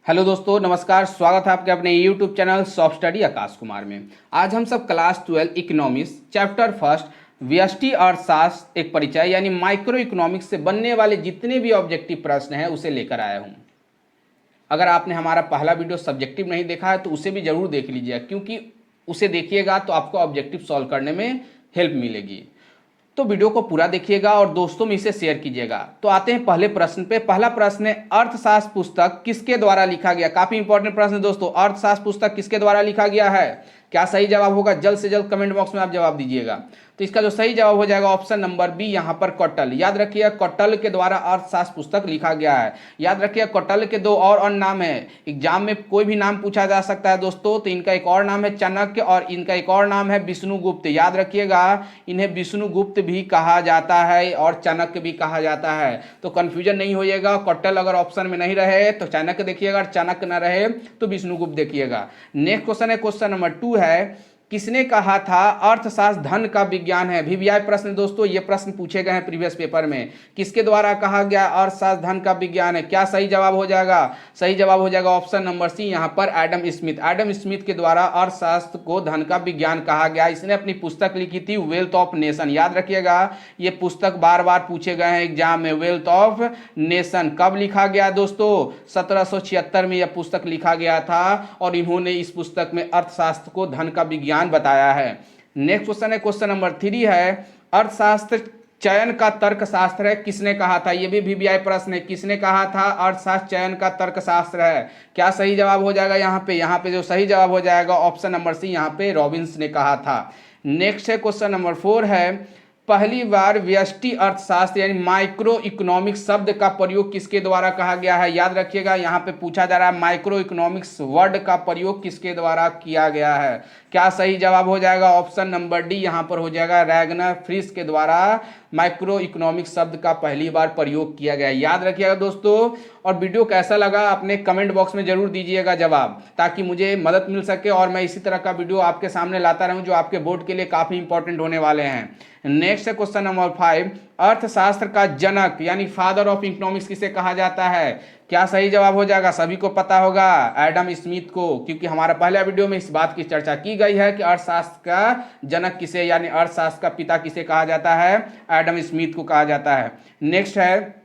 Hello दोस्तों, नमस्कार। स्वागत है आपके अपने YouTube channel soft study Akash Kumar में। आज हम सब क्लास 12 इकोनॉमिक्स चैप्टर फर्स्ट व्यष्टि अर्थशास्त्र एक परिचय यानी माइक्रो इकोनॉमिक्स से बनने वाले जितने भी ऑब्जेक्टिव प्रश्न हैं उसे लेकर आया हूं। अगर आपने हमारा पहला वीडियो सब्जेक्टिव नहीं देखा है तो उसे भी जरूर देख लीजिएगा, क्योंकि उसे देखिएगा तो आपको ऑब्जेक्टिव सॉल्व करने में हेल्प मिलेगी। तो वीडियो को पूरा देखिएगा और दोस्तों में इसे शेयर कीजिएगा। तो आते हैं पहले प्रश्न पे। पहला प्रश्न है, अर्थशास्त्र पुस्तक किसके द्वारा लिखा गया। काफी इंपॉर्टेंट प्रश्न है दोस्तों। अर्थशास्त्र पुस्तक किसके द्वारा लिखा गया है? क्या सही जवाब होगा? जल्द से जल्द कमेंट बॉक्स में आप जवाब दीजिएगा। तो इसका जो सही जवाब हो जाएगा ऑप्शन नंबर बी, यहाँ पर कौटिल्य। याद रखिए कौटिल्य के द्वारा अर्थशास्त्र पुस्तक लिखा गया है। याद रखिए कौटिल्य के दो और नाम है। एग्जाम में कोई भी नाम पूछा जा सकता है दोस्तों। तो इनका एक और नाम है चाणक्य और इनका एक और नाम है विष्णुगुप्त। याद रखिएगा इन्हें विष्णुगुप्त भी कहा जाता है और चाणक्य भी कहा जाता है। तो कंफ्यूजन नहीं होइएगा। कौटिल्य अगर ऑप्शन में नहीं रहे तो चाणक्य देखिएगा, चाणक्य न रहे तो विष्णुगुप्त देखिएगा। नेक्स्ट क्वेश्चन है, क्वेश्चन नंबर 2 है, किसने कहा था अर्थशास्त्र धन का विज्ञान है। वीवीआई प्रश्न दोस्तों, ये प्रश्न पूछे गए हैं प्रीवियस पेपर में। किसके द्वारा कहा गया अर्थशास्त्र धन का विज्ञान है? क्या सही जवाब हो जाएगा? सही जवाब हो जाएगा ऑप्शन नंबर सी, यहाँ पर एडम स्मिथ। एडम स्मिथ के द्वारा अर्थशास्त्र को धन का विज्ञान कहा गया। इसने अपनी पुस्तक लिखी थी वेल्थ ऑफ नेशन। याद रखिएगा ये पुस्तक बार बार पूछे गए हैं एग्जाम में। वेल्थ ऑफ नेशन कब लिखा गया दोस्तों? 1776 में यह पुस्तक लिखा गया था और इन्होंने इस पुस्तक में अर्थशास्त्र को धन का विज्ञान बताया है। नेक्स्ट क्वेश्चन है, क्वेश्चन नंबर 3 है, अर्थशास्त्र चयन का तर्कशास्त्र है। किसने कहा था? यह भी वीवीआई प्रश्न है। किसने कहा था अर्थशास्त्र चयन का तर्कशास्त्र है? क्या सही जवाब हो जाएगा? यहाँ पे जो सही जवाब हो जाएगा ऑप्शन नंबर सी, यहाँ पे रॉबिन्स ने कहा था। नेक्स्ट है क्वेश्चन नंबर 4 है, पहली बार व्यष्टि अर्थशास्त्र यानी माइक्रो इकोनॉमिक्स शब्द का प्रयोग किसके द्वारा कहा गया है? याद रखिएगा यहाँ पे पूछा जा रहा है माइक्रो इकोनॉमिक्स वर्ड का प्रयोग किसके द्वारा किया गया है? क्या सही जवाब हो जाएगा? ऑप्शन नंबर डी, यहाँ पर हो जाएगा रैगनर फ्रिश के द्वारा माइक्रो इकोनॉमिक्स शब्द का पहली बार प्रयोग किया गया। याद रखिएगा दोस्तों। और वीडियो कैसा लगा अपने कमेंट बॉक्स में जरूर दीजिएगा जवाब, ताकि मुझे मदद मिल सके और मैं इसी तरह का वीडियो आपके सामने लाता रहूं जो आपके बोर्ड के लिए काफी इंपॉर्टेंट होने वाले हैं। नेक्स्ट है क्वेश्चन नंबर 5, अर्थशास्त्र का जनक यानी फादर ऑफ इकोनॉमिक्स किसे कहा जाता है? क्या सही जवाब हो जाएगा? सभी को पता होगा एडम स्मिथ को, क्योंकि हमारा पहला वीडियो में इस बात की चर्चा की गई है कि अर्थशास्त्र का जनक किसे यानी अर्थशास्त्र का पिता किसे कहा जाता है? एडम स्मिथ को कहा जाता है। नेक्स्ट है,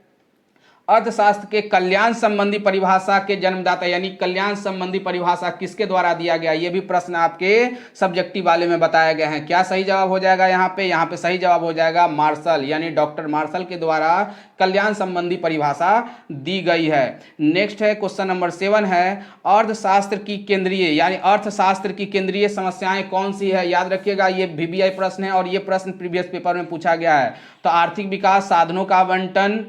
अर्थशास्त्र के कल्याण संबंधी परिभाषा के जन्मदाता यानी कल्याण संबंधी परिभाषा किसके द्वारा दिया गया? ये भी प्रश्न आपके सब्जेक्टिव वाले में बताया गया है। क्या सही जवाब हो जाएगा? यहाँ पे सही जवाब हो जाएगा मार्शल यानी डॉक्टर मार्शल के द्वारा कल्याण संबंधी परिभाषा दी गई है। नेक्स्ट है क्वेश्चन नंबर 7 है, अर्थशास्त्र की केंद्रीय यानी अर्थशास्त्र की केंद्रीय समस्याएं कौन सी है? याद रखिएगा ये वीवीआई प्रश्न है और ये प्रश्न प्रीवियस पेपर में पूछा गया है। तो आर्थिक विकास, साधनों का आवंटन,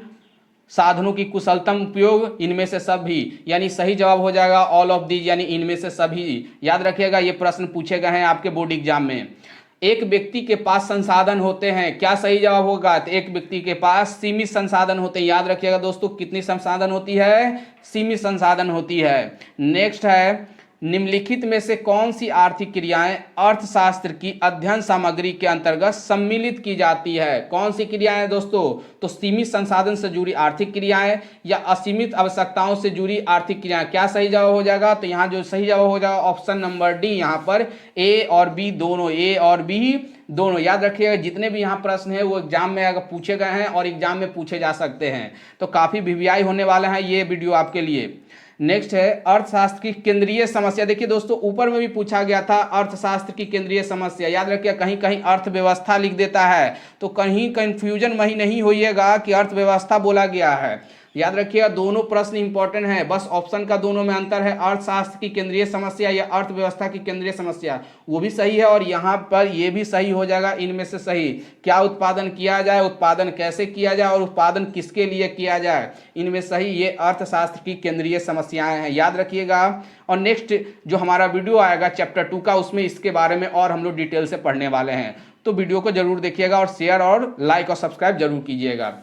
साधनों की कुशलतम उपयोग, इनमें से सभी यानी सही जवाब हो जाएगा ऑल ऑफ दीज यानी इनमें से सभी। याद रखिएगा ये प्रश्न पूछे गए हैं आपके बोर्ड एग्जाम में। एक व्यक्ति के पास संसाधन होते हैं, क्या सही जवाब होगा? तो एक व्यक्ति के पास सीमित संसाधन होते हैं। याद रखिएगा दोस्तों कितनी संसाधन होती है? सीमित संसाधन होती है। नेक्स्ट है, निम्नलिखित में से कौन सी आर्थिक क्रियाएं अर्थशास्त्र की अध्ययन सामग्री के अंतर्गत सम्मिलित की जाती है? कौन सी क्रियाएं दोस्तों? तो सीमित संसाधन से जुड़ी आर्थिक क्रियाएं या असीमित आवश्यकताओं से जुड़ी आर्थिक क्रियाएं। क्या सही जवाब हो जाएगा? तो यहाँ जो सही जवाब हो जाएगा ऑप्शन नंबर डी, यहाँ पर ए और बी दोनों, ए और बी दोनों। याद रखिएगा जितने भी यहाँ प्रश्न है वो एग्जाम में अगर पूछे गए हैं और एग्जाम में पूछे जा सकते हैं, तो काफी वीवीआई होने वाले हैं ये वीडियो आपके लिए। नेक्स्ट है, अर्थशास्त्र की केंद्रीय समस्या। देखिए दोस्तों ऊपर में भी पूछा गया था अर्थशास्त्र की केंद्रीय समस्या। याद रखिए कहीं कहीं अर्थव्यवस्था लिख देता है, तो कहीं कंफ्यूजन वही नहीं होइएगा कि अर्थव्यवस्था बोला गया है। याद रखिएगा दोनों प्रश्न इंपॉर्टेंट हैं, बस ऑप्शन का दोनों में अंतर है। अर्थशास्त्र की केंद्रीय समस्या या अर्थव्यवस्था की केंद्रीय समस्या, वो भी सही है और यहाँ पर ये भी सही हो जाएगा इनमें से सही। क्या उत्पादन किया जाए, उत्पादन कैसे किया जाए और उत्पादन किसके लिए किया जाए, इनमें सही ये अर्थशास्त्र की केंद्रीय समस्याएं हैं। याद रखिएगा। और नेक्स्ट जो हमारा वीडियो आएगा चैप्टर 2 का, उसमें इसके बारे में और हम लोग डिटेल से पढ़ने वाले हैं। तो वीडियो को जरूर देखिएगा और शेयर और लाइक और सब्सक्राइब जरूर कीजिएगा।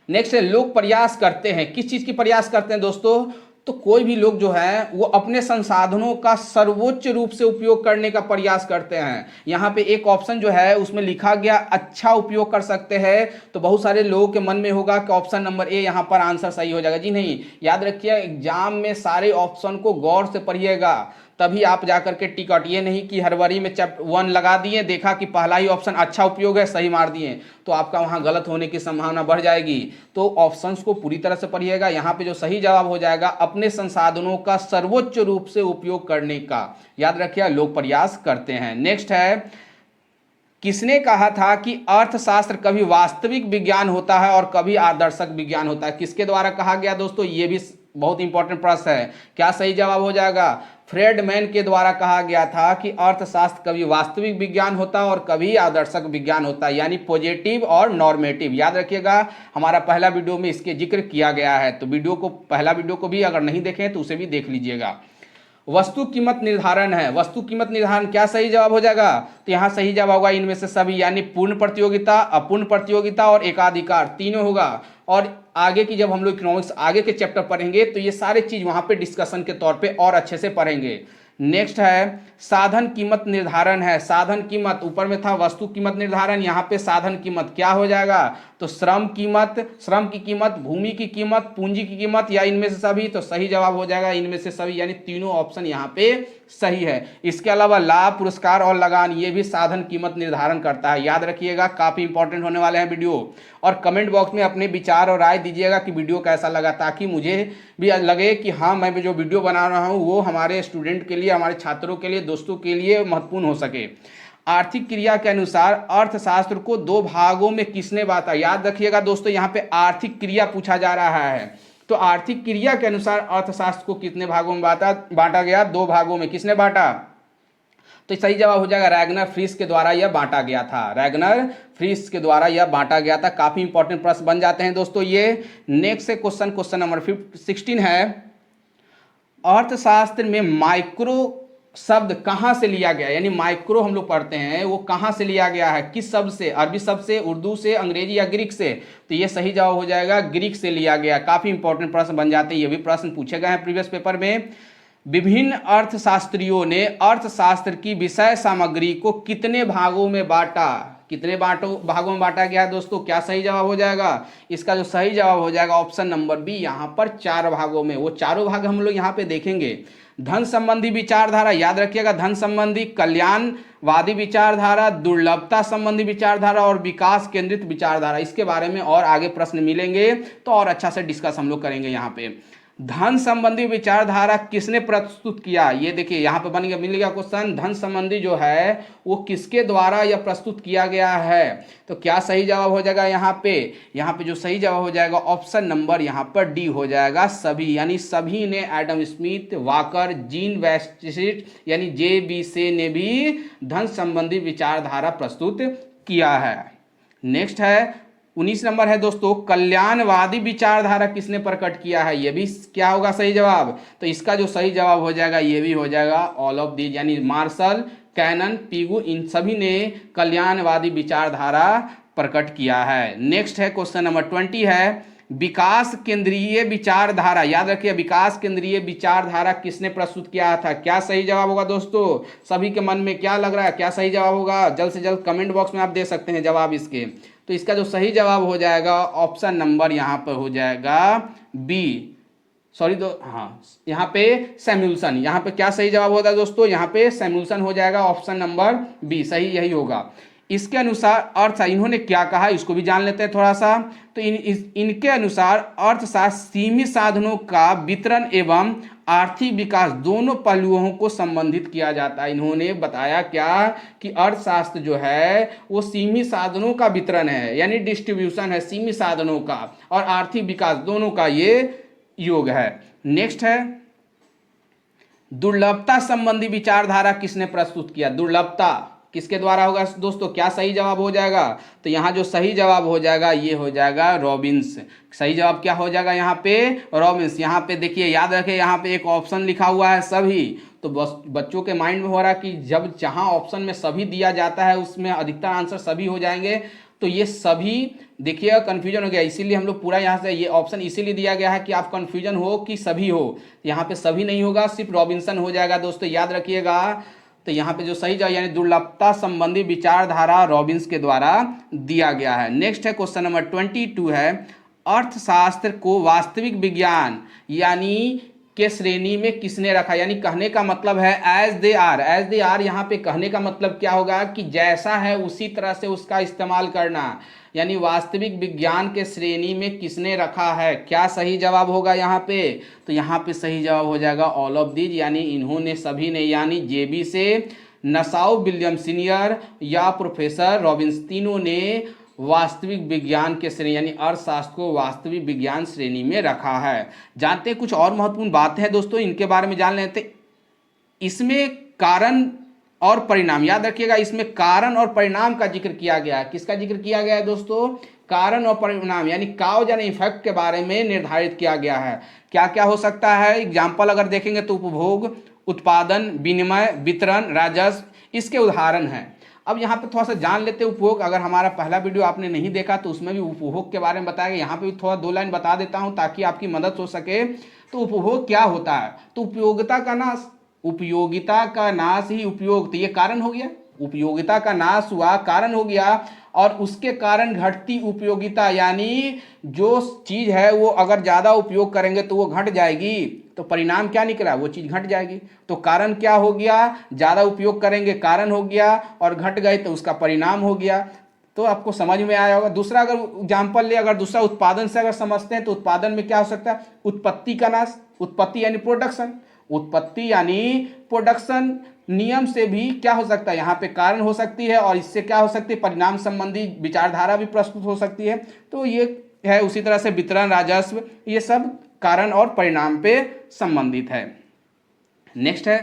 नेक्स्ट है, लोग प्रयास करते हैं, किस चीज की प्रयास करते हैं दोस्तों? तो कोई भी लोग जो है वो अपने संसाधनों का सर्वोच्च रूप से उपयोग करने का प्रयास करते हैं। यहाँ पे एक ऑप्शन जो है उसमें लिखा गया अच्छा उपयोग कर सकते हैं, तो बहुत सारे लोगों के मन में होगा कि ऑप्शन नंबर ए यहाँ पर आंसर सही हो जाएगा। जी नहीं, याद रखिए एग्जाम में सारे ऑप्शन को गौर से पढ़िएगा, तभी आप जाकर के टिकट, ये नहीं कि हड़बड़ी में चैप्टर 1 लगा दिए, देखा कि पहला ही ऑप्शन अच्छा उपयोग है, सही मार दिए, तो आपका वहां गलत होने की संभावना बढ़ जाएगी। तो ऑप्शंस को पूरी तरह से पढ़िएगा। यहाँ पे जो सही जवाब हो जाएगा अपने संसाधनों का सर्वोच्च रूप से उपयोग करने का, याद रखिए लोग प्रयास करते हैं। नेक्स्ट है, किसने कहा था कि अर्थशास्त्र कभी वास्तविक विज्ञान होता है और कभी आदर्शक विज्ञान होता है? किसके द्वारा कहा गया दोस्तों? ये भी बहुत इंपॉर्टेंट प्रश्न है। क्या सही जवाब हो जाएगा? फ्रेडमैन के द्वारा कहा गया था कि अर्थशास्त्र कभी वास्तविक विज्ञान होता है और कभी आदर्शक विज्ञान होता है, यानी पॉजिटिव और नॉर्मेटिव। याद रखिएगा हमारा पहला वीडियो में इसके जिक्र किया गया है, तो पहला वीडियो को भी अगर नहीं देखें तो उसे भी देख लीजिएगा। वस्तु कीमत निर्धारण है, वस्तु कीमत निर्धारण क्या सही जवाब हो जाएगा? तो यहाँ सही जवाब होगा इनमें से सभी, यानी पूर्ण प्रतियोगिता, अपूर्ण प्रतियोगिता और एकाधिकार, तीनों होगा। और आगे की जब हम लोग इकोनॉमिक्स आगे के चैप्टर पढ़ेंगे तो ये सारे चीज वहां पे डिस्कशन के तौर पे और अच्छे से पढ़ेंगे। नेक्स्ट है साधन कीमत निर्धारण है। साधन कीमत, ऊपर में था वस्तु कीमत निर्धारण, यहाँ पे साधन कीमत क्या हो जाएगा? तो श्रम की कीमत, भूमि की कीमत, पूंजी की कीमत, या इनमें से सभी? तो सही जवाब हो जाएगा इनमें से सभी, यानी तीनों ऑप्शन यहाँ पे सही है। इसके अलावा लाभ, पुरस्कार और लगान, ये भी साधन कीमत निर्धारण करता है। याद रखिएगा काफी इंपॉर्टेंट होने वाले हैं वीडियो। और कमेंट बॉक्स में अपने विचार और राय दीजिएगा कि वीडियो कैसा लगा, ताकि मुझे भी लगे कि हाँ मैं जो वीडियो बना रहा हूँ वो हमारे स्टूडेंट के लिए, हमारे छात्रों के लिए, दोस्तों के लिए महत्वपूर्ण हो सके। आर्थिक क्रिया के अनुसार अर्थशास्त्र को दो भागों में किसने बांटा? याद रखिएगा दोस्तों यहाँ पे आर्थिक क्रिया पूछा जा रहा है, तो आर्थिक क्रिया के अनुसार अर्थशास्त्र को कितने भागों में बांटा गया? दो भागों में। किसने बांटा? तो सही जवाब हो जाएगा रैगनर फ्रीस के द्वारा यह बांटा गया था। रैगनर फ्रीस के द्वारा यह बांटा गया था। काफी इंपॉर्टेंट प्रश्न बन जाते हैं दोस्तों ये। नेक्स्ट क्वेश्चन नंबर 16 है, अर्थशास्त्र में माइक्रो शब्द कहां से लिया गया? यानी माइक्रो हम लोग पढ़ते हैं, वो कहां से लिया गया है, किस शब्द से? अरबी शब्द से, उर्दू से, अंग्रेजी या ग्रीक से? तो ये सही जवाब हो जाएगा ग्रीक से लिया गया। काफी इंपॉर्टेंट प्रश्न बन जाते हैं, ये भी प्रश्न पूछे गए हैं प्रीवियस पेपर में। विभिन्न अर्थशास्त्रियों ने अर्थशास्त्र की विषय सामग्री को कितने भागों में बांटा? कितने भागों में बांटा गया है दोस्तों? क्या सही जवाब हो जाएगा? इसका जो सही जवाब हो जाएगा ऑप्शन नंबर बी, यहाँ पर 4 भागों में। वो चारों भाग हम लोग यहाँ पे देखेंगे। धन संबंधी विचारधारा, याद रखिएगा धन संबंधी, कल्याणवादी विचारधारा, दुर्लभता संबंधी विचारधारा और विकास केंद्रित विचारधारा। इसके बारे में और आगे प्रश्न मिलेंगे तो और अच्छा से डिस्कस हम लोग करेंगे। यहाँ पे धन संबंधी विचारधारा किसने प्रस्तुत किया? ये देखिए यहाँ पे मिल गया क्वेश्चन, धन संबंधी जो है वो किसके द्वारा यह प्रस्तुत किया गया है? तो क्या सही जवाब हो जाएगा यहाँ पे जो सही जवाब हो जाएगा ऑप्शन नंबर यहाँ पर डी हो जाएगा, सभी। यानी सभी ने, एडम स्मिथ, वाकर, जीन वेस्टिट यानी JB ने भी धन संबंधी विचारधारा प्रस्तुत किया है। नेक्स्ट है 19 नंबर है दोस्तों, कल्याणवादी विचारधारा किसने प्रकट किया है? ये भी क्या होगा सही जवाब? तो इसका जो सही जवाब हो जाएगा ये भी हो जाएगा ऑल ऑफ दीज, यानी मार्शल, कैनन, पिगू, इन सभी ने कल्याणवादी विचारधारा प्रकट किया है। नेक्स्ट है क्वेश्चन नंबर 20 है, विकास केंद्रीय विचारधारा। याद रखिए विकास केंद्रीय विचारधारा किसने प्रस्तुत किया था? क्या सही जवाब होगा दोस्तों? सभी के मन में क्या लग रहा है, क्या सही जवाब होगा? जल्द से जल्द कमेंट बॉक्स में आप दे सकते हैं जवाब इसके। तो इसका जो सही जवाब हो जाएगा ऑप्शन नंबर यहाँ पर हो जाएगा बी, यहाँ पे सैमुअल्सन। यहाँ पे क्या सही जवाब होता है दोस्तों? यहाँ पे सैमुअल्सन हो जाएगा, ऑप्शन नंबर बी सही यही होगा। इसके अनुसार अर्थ, इन्होंने क्या कहा इसको भी जान लेते हैं थोड़ा सा। तो इनके अनुसार अर्थशास्त्र सीमित साधनों का वितरण एवं आर्थिक विकास दोनों पहलुओं को संबंधित किया जाता है। इन्होंने बताया क्या कि अर्थशास्त्र जो है वो सीमित साधनों का वितरण है, यानी डिस्ट्रीब्यूशन है सीमित साधनों का, और आर्थिक विकास दोनों का ये योग है। नेक्स्ट है दुर्लभता संबंधी विचारधारा किसने प्रस्तुत किया? दुर्लभता किसके द्वारा होगा दोस्तों? क्या सही जवाब हो जाएगा? तो यहाँ जो सही जवाब हो जाएगा ये हो जाएगा रॉबिन्स। सही जवाब क्या हो जाएगा यहाँ पे? रॉबिन्स। यहाँ पे देखिए याद रखें यहाँ पे एक ऑप्शन लिखा हुआ है सभी, तो बस बच्चों के माइंड में हो रहा है कि जब जहाँ ऑप्शन में सभी दिया जाता है उसमें अधिकतर आंसर सभी हो जाएंगे। तो ये सभी देखिएगा कन्फ्यूजन हो गया, इसीलिए हम लोग पूरा यहाँ से ये ऑप्शन इसीलिए दिया गया है कि आप कन्फ्यूजन हो कि सभी हो। यहाँ पे सभी नहीं होगा, सिर्फ रॉबिन्सन हो जाएगा दोस्तों, याद रखिएगा। तो यहाँ पे जो सही जवाब यानी दुर्लभता संबंधी विचारधारा रॉबिन्स के द्वारा दिया गया है। नेक्स्ट है क्वेश्चन नंबर 22 है, अर्थशास्त्र को वास्तविक विज्ञान यानी के श्रेणी में किसने रखा, यानी कहने का मतलब है as they are. As they are यहाँ पे कहने का मतलब क्या होगा कि जैसा है उसी तरह से उसका इस्तेमाल करना, यानी वास्तविक विज्ञान के श्रेणी में किसने रखा है। क्या सही जवाब होगा यहाँ पे, तो यहाँ पे सही जवाब हो जाएगा ऑल ऑफ दीज, यानी इन्होंने सभी ने, यानी जेबी से नसाउ विलियम सीनियर या प्रोफेसर रॉबिन्स, तीनों ने वास्तविक विज्ञान के श्रेणी यानी अर्थशास्त्र को वास्तविक विज्ञान श्रेणी में रखा है। जानते हैं कुछ और महत्वपूर्ण बातें हैं दोस्तों, इनके बारे में जान लेते। इसमें कारण और परिणाम, याद रखिएगा इसमें कारण और परिणाम का जिक्र किया गया है। किसका जिक्र किया गया है दोस्तों, कारण और परिणाम, यानी काउज एंड इफेक्ट के बारे में निर्धारित किया गया है। क्या क्या हो सकता है, एग्जाम्पल अगर देखेंगे तो उपभोग, उत्पादन, विनिमय, वितरण, राजस्व, इसके उदाहरण हैं। अब यहाँ पे थोड़ा सा जान लेते हैं उपभोग। अगर हमारा पहला वीडियो आपने नहीं देखा तो उसमें भी उपभोग के बारे में बताया गया, यहाँ पे भी थोड़ा 2 लाइन बता देता हूँ ताकि आपकी मदद हो सके। तो उपभोग क्या होता है, तो उपयोगिता का नाश, उपयोगिता का नाश ही उपयोग, तो ये कारण हो गया, उपयोगिता का नाश हुआ कारण हो गया, और उसके कारण घटती उपयोगिता, यानी जो चीज है वो अगर ज्यादा उपयोग करेंगे तो वो घट जाएगी, तो परिणाम क्या निकला, वो चीज घट जाएगी। तो कारण क्या हो गया, ज्यादा उपयोग करेंगे कारण हो गया, और घट गए तो उसका परिणाम हो गया। तो आपको समझ में आया होगा। दूसरा अगर एग्जाम्पल ले, अगर दूसरा उत्पादन से अगर समझते हैं तो उत्पादन में क्या हो सकता है, उत्पत्ति का नाश, उत्पत्ति यानी प्रोडक्शन, उत्पत्ति यानी प्रोडक्शन, नियम से भी क्या हो सकता है, यहाँ पे कारण हो सकती है, और इससे क्या हो सकती है, परिणाम संबंधी विचारधारा भी प्रस्तुत हो सकती है। तो ये है उसी तरह से वितरण, राजस्व, ये सब कारण और परिणाम पे संबंधित है। नेक्स्ट है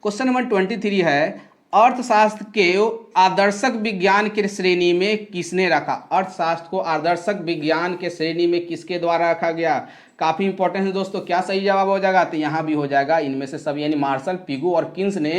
क्वेश्चन नंबर 23 है, अर्थशास्त्र के आदर्शक विज्ञान के श्रेणी में किसने रखा। अर्थशास्त्र को आदर्शक विज्ञान के श्रेणी में किसके द्वारा रखा गया, काफी इंपॉर्टेंट है दोस्तों। क्या सही जवाब हो जाएगा, तो यहाँ भी हो जाएगा इनमें से सब, यानी मार्शल, पिगू और किन्स ने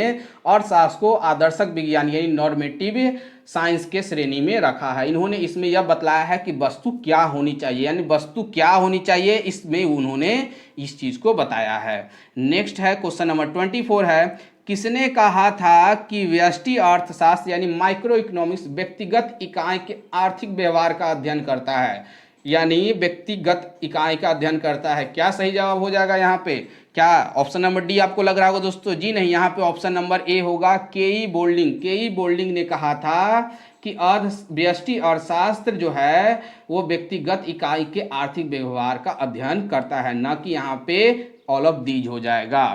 अर्थशास्त्र को आदर्शक विज्ञान यानी नॉर्मेटिव साइंस के श्रेणी में रखा है। इन्होंने इसमें यह बतलाया है कि वस्तु क्या होनी चाहिए, यानी वस्तु क्या होनी चाहिए, इसमें उन्होंने इस चीज को बताया है। नेक्स्ट है क्वेश्चन नंबर 24 है, किसने कहा था कि व्यष्टि अर्थशास्त्र यानी माइक्रो इकोनॉमिक्स व्यक्तिगत इकाई के आर्थिक व्यवहार का अध्ययन करता है, यानी व्यक्तिगत इकाई का अध्ययन करता है। क्या सही जवाब हो जाएगा यहाँ पे, क्या ऑप्शन नंबर डी आपको लग रहा होगा दोस्तों, जी नहीं, यहाँ पे ऑप्शन नंबर ए होगा, केई बोल्डिंग। केई बोल्डिंग ने कहा था कि व्यष्टि अर्थशास्त्र जो है वो व्यक्तिगत इकाई के आर्थिक व्यवहार का अध्ययन करता है, ना कि यहाँ पे ऑल ऑफ दीज हो जाएगा।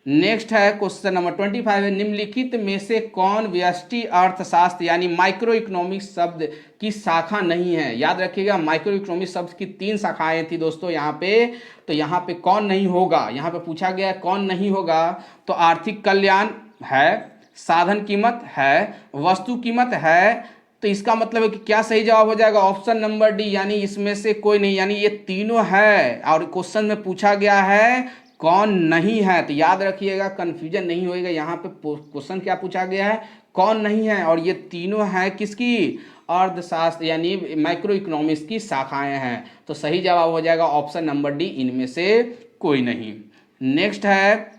नेक्स्ट है क्वेश्चन नंबर 25 है, निम्नलिखित में से कौन व्यष्टि अर्थशास्त्र यानी माइक्रो इकोनॉमिक्स शब्द की शाखा नहीं है। याद रखिएगा माइक्रो इकोनॉमिक्स शब्द की 3 शाखाएं थी दोस्तों यहाँ पे, तो यहाँ पे कौन नहीं होगा, यहाँ पे पूछा गया कौन नहीं होगा, तो आर्थिक कल्याण है, साधन कीमत है, वस्तु कीमत है। तो इसका मतलब है कि क्या सही जवाब हो जाएगा, ऑप्शन नंबर डी, यानी इसमें से कोई नहीं, यानी ये तीनों है। और क्वेश्चन में पूछा गया है कौन नहीं है, तो याद रखिएगा कंफ्यूजन नहीं होएगा। यहाँ पे क्वेश्चन क्या पूछा गया है, कौन नहीं है, और ये तीनों है किसकी, अर्थशास्त्र यानी माइक्रो इकोनॉमिक्स की शाखाएं हैं। तो सही जवाब हो जाएगा ऑप्शन नंबर डी, इनमें से कोई नहीं। नेक्स्ट है,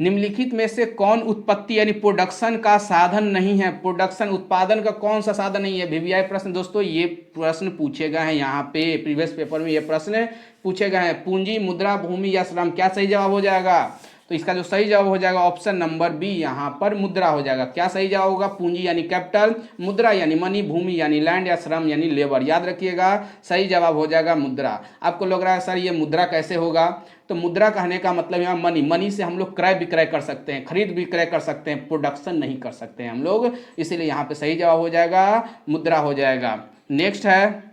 निम्नलिखित में से कौन उत्पत्ति यानी प्रोडक्शन का साधन नहीं है। प्रोडक्शन उत्पादन का कौन सा साधन नहीं है, वीवीआई प्रश्न दोस्तों, ये प्रश्न पूछे गए हैं यहाँ पे प्रीवियस पेपर में, ये प्रश्न पूछे गए हैं। पूंजी, मुद्रा, भूमि या श्रम, क्या सही जवाब हो जाएगा, तो इसका जो सही जवाब हो जाएगा ऑप्शन नंबर बी, यहाँ पर मुद्रा हो जाएगा। क्या सही जवाब होगा, पूंजी यानी कैपिटल, मुद्रा यानी मनी, भूमि यानी लैंड या श्रम यानी लेबर। याद रखिएगा सही जवाब हो जाएगा मुद्रा। आपको लग रहा है सर ये मुद्रा कैसे होगा, तो मुद्रा कहने का मतलब यहाँ मनी, मनी से हम लोग क्रय विक्रय कर सकते हैं, खरीद विक्रय कर सकते हैं, प्रोडक्शन नहीं कर सकते हैं हम लोग, इसीलिए यहाँ पे सही जवाब हो जाएगा मुद्रा हो जाएगा। नेक्स्ट है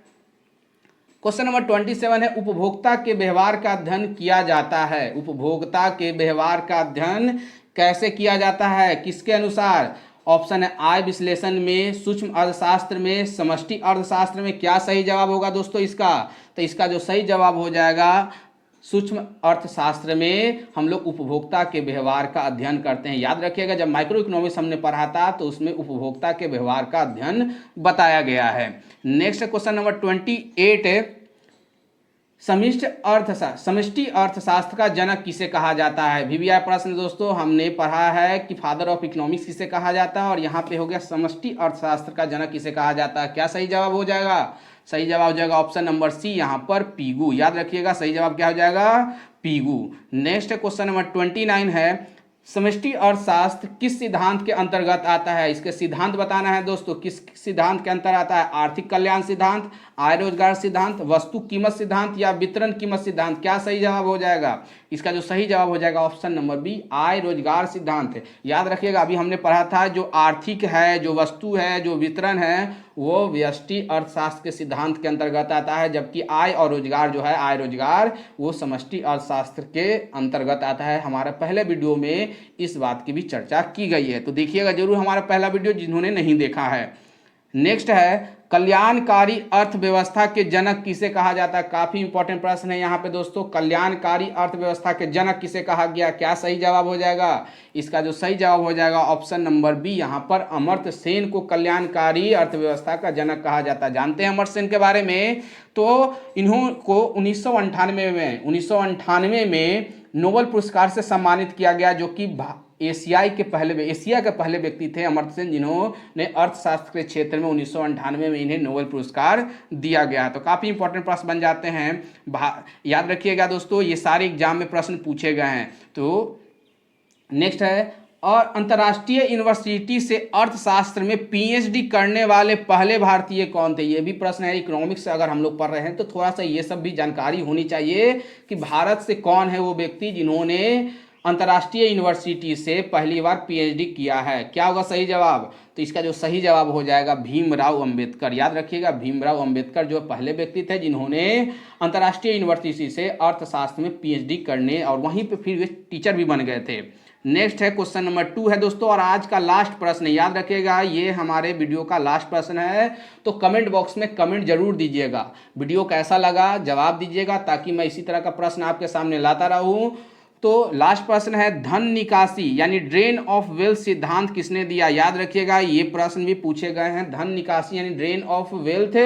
क्वेश्चन नंबर 27 है, उपभोक्ता के व्यवहार का अध्ययन किया जाता है। उपभोक्ता के व्यवहार का अध्ययन कैसे किया जाता है, किसके अनुसार, ऑप्शन है आय विश्लेषण में, सूक्ष्म अर्थशास्त्र में, समष्टि अर्थशास्त्र में। क्या सही जवाब होगा दोस्तों इसका, तो इसका जो सही जवाब हो जाएगा सूक्ष्म अर्थशास्त्र में हम लोग उपभोक्ता के व्यवहार का अध्ययन करते हैं। याद रखिएगा, जब माइक्रो इकोनॉमिक्स हमने पढ़ा था तो उसमें उपभोक्ता के व्यवहार का अध्ययन बताया गया है। नेक्स्ट क्वेश्चन नंबर 28 है, समष्टि अर्थशास्त्र का जनक किसे कहा जाता है। VVI प्रश्न दोस्तों, हमने पढ़ा है कि फादर ऑफ इकोनॉमिक्स किसे कहा जाता है, और यहाँ पे हो गया समष्टि अर्थशास्त्र का जनक किसे कहा जाता है। क्या सही जवाब हो जाएगा? सही जवाब हो जाएगा ऑप्शन नंबर सी, यहाँ पर पीगू। याद रखिएगा, सही जवाब क्या हो जाएगा? पीगू। नेक्स्ट क्वेश्चन नंबर 29 है, समष्टि अर्थशास्त्र किस सिद्धांत के अंतर्गत आता है। इसके सिद्धांत बताना है दोस्तों, किस सिद्धांत के अंतर आता है। आर्थिक कल्याण सिद्धांत, आय रोजगार सिद्धांत, वस्तु कीमत सिद्धांत या वितरण कीमत सिद्धांत। क्या सही जवाब हो जाएगा? इसका जो सही जवाब हो जाएगा ऑप्शन नंबर बी, आय रोजगार सिद्धांत है। याद रखिएगा, अभी हमने पढ़ा था जो आर्थिक है, जो वस्तु है, जो वितरण है, वो व्यष्टि अर्थशास्त्र के सिद्धांत के अंतर्गत आता है, जबकि आय और रोजगार जो है, आय रोजगार, वो समष्टि अर्थशास्त्र के अंतर्गत आता है। हमारे पहले वीडियो में इस बात की भी चर्चा की गई है, तो देखिएगा जरूर हमारा पहला वीडियो जिन्होंने नहीं देखा है। नेक्स्ट है, कल्याणकारी अर्थव्यवस्था के जनक किसे कहा जाता है। काफी इंपॉर्टेंट प्रश्न है यहाँ पे दोस्तों, कल्याणकारी अर्थव्यवस्था के जनक किसे कहा गया। क्या सही जवाब हो जाएगा? इसका जो सही जवाब हो जाएगा ऑप्शन नंबर बी, यहाँ पर अमर्त्य सेन को कल्याणकारी अर्थव्यवस्था का जनक कहा जाता है। जानते हैं अमर्त्य सेन के बारे में? तो इन्हों को 1998 में नोबेल पुरस्कार से सम्मानित किया गया, जो कि एशिया के पहले व्यक्ति थे अमर्त्य सेन, जिन्होंने अर्थशास्त्र के क्षेत्र में 1998 में इन्हें नोबेल पुरस्कार दिया गया। तो काफ़ी इंपॉर्टेंट प्रश्न बन जाते हैं, याद रखिएगा दोस्तों, ये सारे एग्जाम में प्रश्न पूछे गए हैं। तो नेक्स्ट है, और अंतर्राष्ट्रीय यूनिवर्सिटी से अर्थशास्त्र में PhD करने वाले पहले भारतीय कौन थे। ये भी प्रश्न है, इकोनॉमिक्स से अगर हम लोग पढ़ रहे हैं तो थोड़ा सा ये सब भी जानकारी होनी चाहिए कि भारत से कौन है वो व्यक्ति जिन्होंने अंतर्राष्ट्रीय यूनिवर्सिटी से पहली बार PhD किया है। क्या होगा सही जवाब? तो इसका जो सही जवाब हो जाएगा भीमराव अंबेडकर। याद रखिएगा, भीमराव अंबेडकर जो पहले व्यक्ति थे जिन्होंने अंतर्राष्ट्रीय यूनिवर्सिटी से अर्थशास्त्र में PhD करने और वहीं पे फिर वे टीचर भी बन गए थे। नेक्स्ट है क्वेश्चन नंबर 2 है दोस्तों, और आज का लास्ट प्रश्न। याद रखिएगा, ये हमारे वीडियो का लास्ट प्रश्न है, तो कमेंट बॉक्स में कमेंट जरूर दीजिएगा, वीडियो कैसा लगा जवाब दीजिएगा, ताकि मैं इसी तरह का प्रश्न आपके सामने लाता रहूं। तो लास्ट प्रश्न है, धन निकासी यानी ड्रेन ऑफ वेल्थ सिद्धांत किसने दिया। याद रखिएगा, ये प्रश्न भी पूछे गए हैं, धन निकासी यानी ड्रेन ऑफ वेल्थ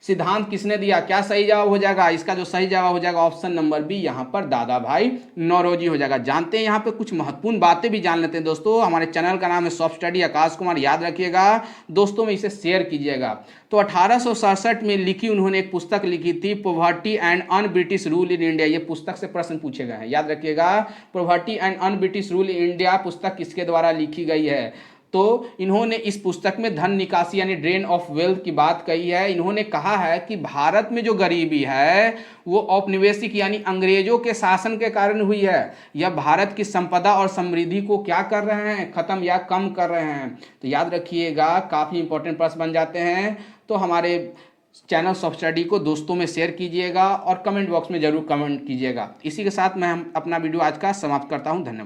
सिद्धांत किसने दिया। क्या सही जवाब हो जाएगा? इसका जो सही जवाब हो जाएगा ऑप्शन नंबर बी, यहाँ पर दादा भाई नौरोजी हो जाएगा। जानते हैं यहाँ पे कुछ महत्वपूर्ण बातें भी जान लेते हैं दोस्तों। हमारे चैनल का नाम है सॉफ्ट स्टडी आकाश कुमार, याद रखिएगा दोस्तों में इसे शेयर कीजिएगा। तो 1867 में लिखी उन्होंने एक पुस्तक लिखी थी, poverty and un British rule in India. ये पुस्तक से प्रश्न पूछे गए हैं, याद रखिएगा, poverty and un British rule in India पुस्तक किसके द्वारा लिखी गई है। तो इन्होंने इस पुस्तक में धन निकासी यानी ड्रेन ऑफ वेल्थ की बात कही है। इन्होंने कहा है कि भारत में जो गरीबी है वो औपनिवेशिक यानी अंग्रेजों के शासन के कारण हुई है। यह भारत की संपदा और समृद्धि को क्या कर रहे हैं, खत्म या कम कर रहे हैं। तो याद रखिएगा, काफी इंपॉर्टेंट प्रश्न बन जाते हैं। तो हमारे चैनल सॉफ्ट स्टडी को दोस्तों में शेयर कीजिएगा और कमेंट बॉक्स में जरूर कमेंट कीजिएगा। इसी के साथ मैं अपना वीडियो आज का समाप्त करता हूं। धन्यवाद।